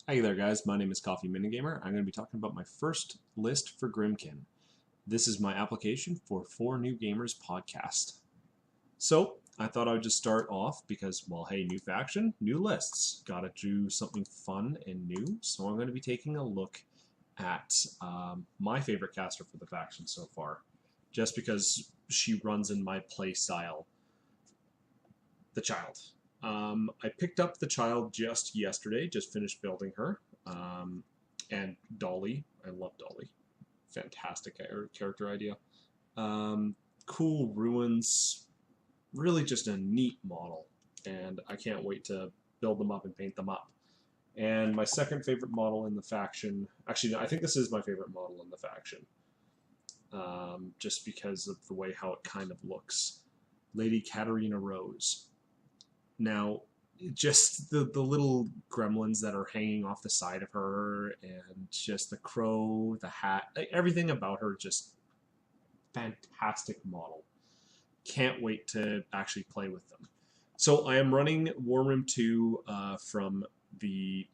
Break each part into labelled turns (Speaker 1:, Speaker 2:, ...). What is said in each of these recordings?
Speaker 1: Hey there guys, my name is Coffee Minigamer. I'm going to be talking about my first list for Grymkin. This is my application for 4New Gamers podcast. So, I thought I would just start off because, well, hey, new faction, new lists. Gotta do something fun and new, so I'm going to be taking a look at my favorite caster for the faction so far. Just because she runs in my play style. The Child. I picked up the Child just yesterday, just finished building her. And Dolly, I love Dolly. Fantastic character idea. Cool ruins, really just a neat model. And I can't wait to build them up and paint them up. And my second favorite model in the faction, actually, I think this is my favorite model in the faction. Just because of the way how it kind of looks. Lady Karianna Rose. Now, just the little gremlins that are hanging off the side of her, and just the crow, the hat, everything about her, just fantastic model. Can't wait to actually play with them. So I am running Warrim 2 from the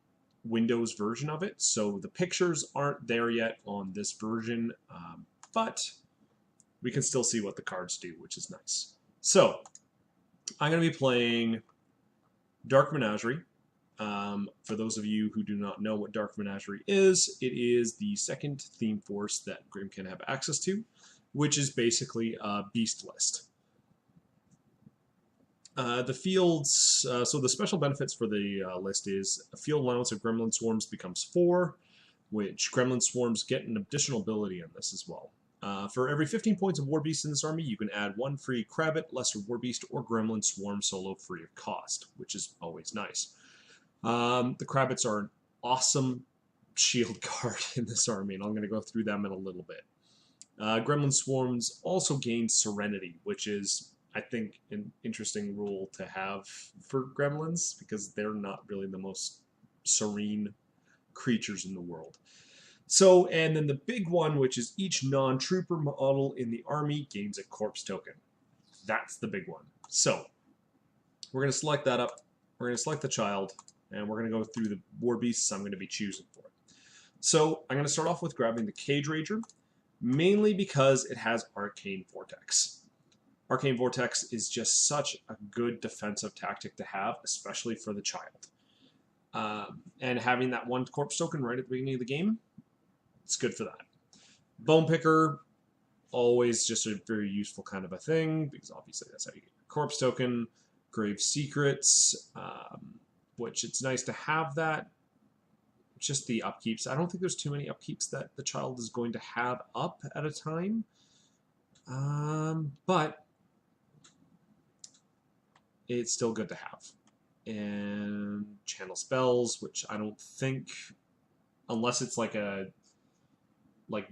Speaker 1: Windows version of it, so the pictures aren't there yet on this version, but we can still see what the cards do, which is nice. So, I'm going to be playing Dark Menagerie. For those of you who do not know what Dark Menagerie is, it is the second theme force that Grymkin have access to, which is basically a beast list. The fields, so the special benefits for the list is a field allowance of Gremlin Swarms becomes 4, which Gremlin Swarms get an additional ability in this as well. For every 15 points of War Beast in this army, you can add 1 free Crabbit, Lesser War Beast, or Gremlin Swarm solo free of cost, which is always nice. The Crabbits are an awesome shield card in this army, and I'm going to go through them in a little bit. Gremlin Swarms also gain Serenity, which is, I think, an interesting rule to have for Gremlins, because they're not really the most serene creatures in the world. So, and then the big one, which is each non-trooper model in the army gains a corpse token. That's the big one. So, we're going to select that up. We're going to select the Child, and we're going to go through the War Beasts I'm going to be choosing for it. So, I'm going to start off with grabbing the Cage Rager, mainly because it has Arcane Vortex. Arcane Vortex is just such a good defensive tactic to have, especially for the Child. And having that 1 corpse token right at the beginning of the game, it's good for that. Bone Picker, always just a very useful kind of a thing, because obviously that's how you get your corpse token. Grave Secrets, which it's nice to have that. Just the upkeeps. I don't think there's too many upkeeps that the Child is going to have up at a time. But it's still good to have. And Channel Spells, which I don't think, unless it's like a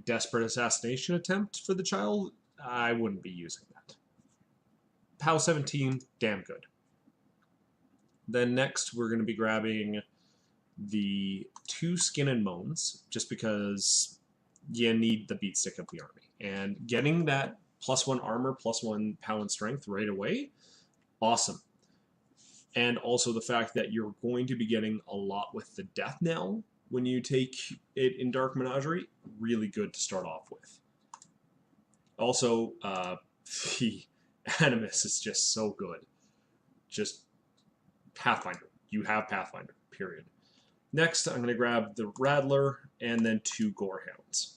Speaker 1: desperate assassination attempt for the Child, I wouldn't be using that. POW 17, damn good. Then next we're going to be grabbing the 2 Skin and Moans, just because you need the beat stick of the army. And getting that +1 armor, +1 POW and strength right away, awesome. And also the fact that you're going to be getting a lot with the Death Knell when you take it in Dark Menagerie, really good to start off with. Also, the Animus is just so good. Just Pathfinder. You have Pathfinder, period. Next, I'm going to grab the Rattler and then 2 Gorehounds.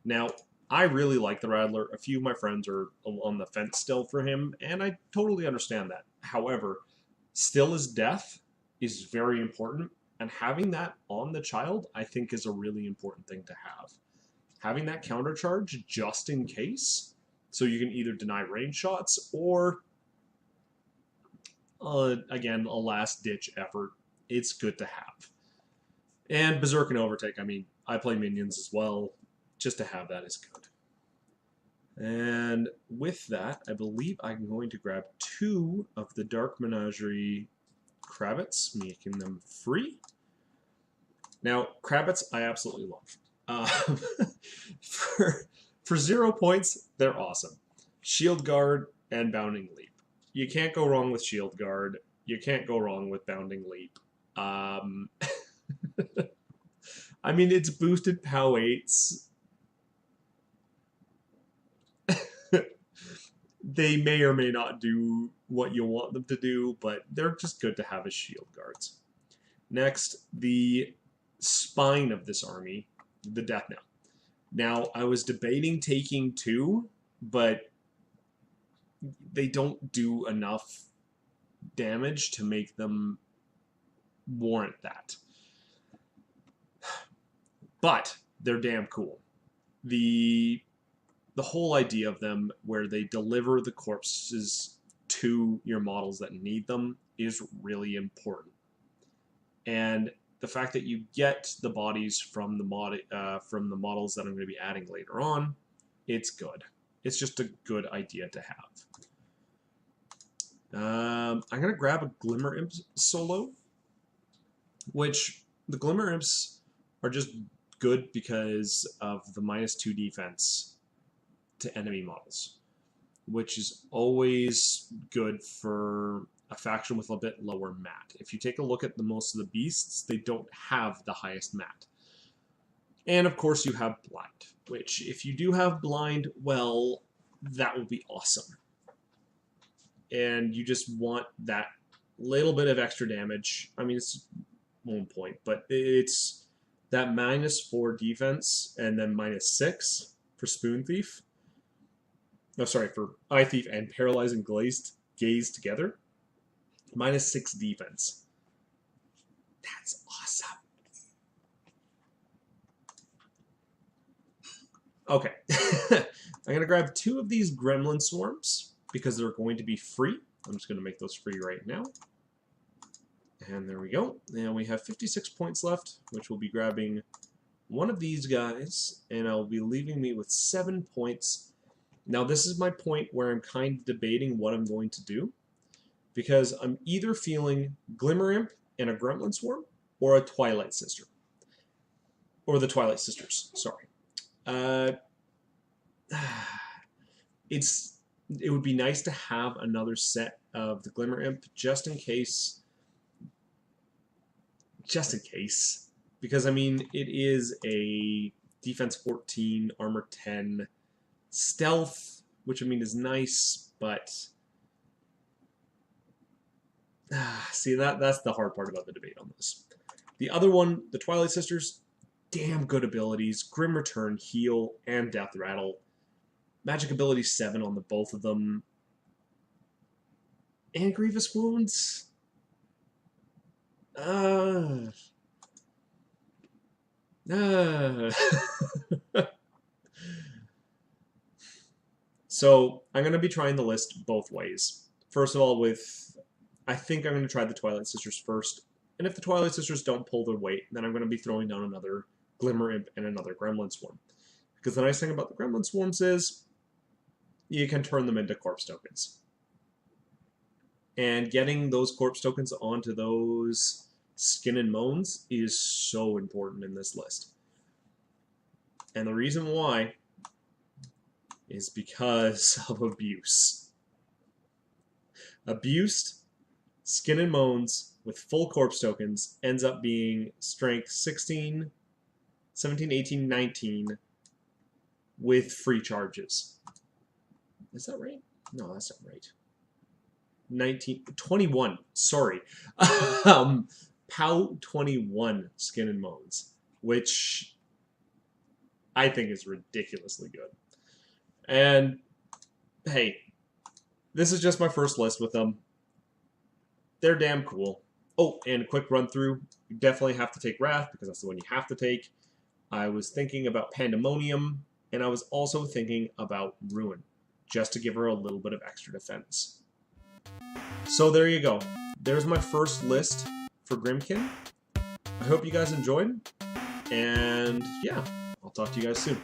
Speaker 1: Now, I really like the Rattler. A few of my friends are on the fence still for him, and I totally understand that. However, Still as Death is very important. And having that on the Child, I think, is a really important thing to have. Having that counter charge just in case, so you can either deny range shots or, again, a last-ditch effort. It's good to have. And Berserk and Overtake, I mean, I play minions as well. Just to have that is good. And with that, I believe I'm going to grab 2 of the Dark Menagerie Crabbits, making them free. Now, Crabbits, I absolutely love. For 0 points, they're awesome. Shield Guard and Bounding Leap. You can't go wrong with Shield Guard. You can't go wrong with Bounding Leap. I mean, it's boosted POW 8s. They may or may not do what you want them to do, but they're just good to have as shield guards. Next, the spine of this army, the Death Knell. Now, I was debating taking 2, but they don't do enough damage to make them warrant that. But they're damn cool. The whole idea of them, where they deliver the corpses to your models that need them, is really important. And the fact that you get the bodies from the models that I'm going to be adding later on, it's good. It's just a good idea to have. I'm going to grab a Glimmer Imp solo, which the Glimmer Imps are just good because of the -2 defense to enemy models, which is always good for a faction with a bit lower mat. If you take a look at most of the beasts, they don't have the highest mat. And of course you have blind, which if you do have blind, well, that will be awesome. And you just want that little bit of extra damage. I mean, it's 1 point, but it's that -4 defense and then -6 for Spoon Thief. No, sorry, for Eye Thief and Paralyzing Gaze together. -6 defense. That's awesome. Okay. I'm going to grab 2 of these Gremlin Swarms because they're going to be free. I'm just going to make those free right now. And there we go. And we have 56 points left, which will be grabbing 1 of these guys, and I'll be leaving me with 7 points. Now, this is my point where I'm kind of debating what I'm going to do, because I'm either feeling Glimmer Imp and a Gremlin Swarm, or a Twilight Sister. Or the Twilight Sisters, sorry. It would be nice to have another set of the Glimmer Imp, just in case. Because, I mean, it is a defense 14, armor 10, stealth, which, I mean, is nice, but see, that's the hard part about the debate on this. The other one, the Twilight Sisters, damn good abilities. Grim Return, Heal, and Death Rattle. Magic ability 7 on the both of them. And Grievous Wounds. So, I'm going to be trying the list both ways. First of all, I think I'm going to try the Twilight Sisters first. And if the Twilight Sisters don't pull their weight, then I'm going to be throwing down another Glimmer Imp and another Gremlin Swarm. Because the nice thing about the Gremlin Swarms is you can turn them into corpse tokens. And getting those corpse tokens onto those Skin and Moans is so important in this list. And the reason why is because of Abuse. Abused Skin and Moans with full corpse tokens ends up being strength 16, 17, 18, 19 with free charges. Is that right? No, that's not right. 21, sorry. POW 21 Skin and Moans, which I think is ridiculously good. And, hey, this is just my first list with them. They're damn cool. Oh, and a quick run through. You definitely have to take Wrath, because that's the one you have to take. I was thinking about Pandemonium, and I was also thinking about Ruin, just to give her a little bit of extra defense. So there you go. There's my first list for Grymkin. I hope you guys enjoyed, and yeah, I'll talk to you guys soon.